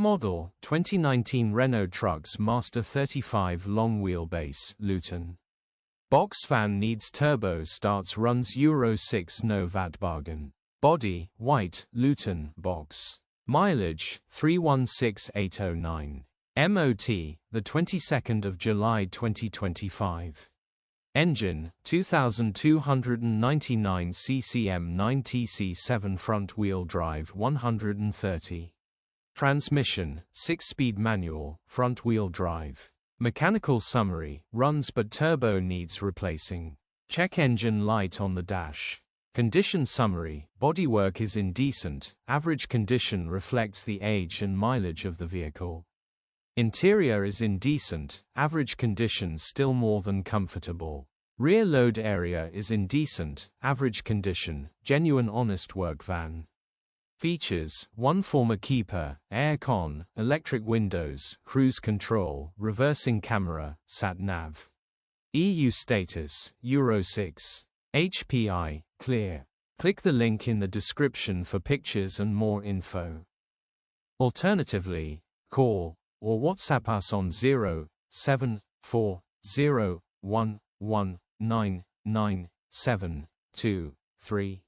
Model 2019 Renault Trucks Master 35 long wheelbase, Luton. Box van needs turbo, starts runs Euro 6 no VAT bargain. Body, white, Luton, box. Mileage, 316,809. MOT, the 22nd of July 2025. Engine, 2299 cc M9TC7 front-wheel drive 130. Transmission, 6-speed manual, front-wheel drive. Mechanical summary, runs but turbo needs replacing. Check engine light on the dash. Condition summary, bodywork is indecent, average condition reflects the age and mileage of the vehicle. Interior is indecent, average condition still more than comfortable. Rear load area is indecent, average condition, genuine honest work van. Features: 1 former keeper, air-con, electric windows, cruise control, reversing camera, sat-nav. EU status, Euro 6. HPI, clear. Click the link in the description for pictures and more info. Alternatively, call or WhatsApp us on 07401199723.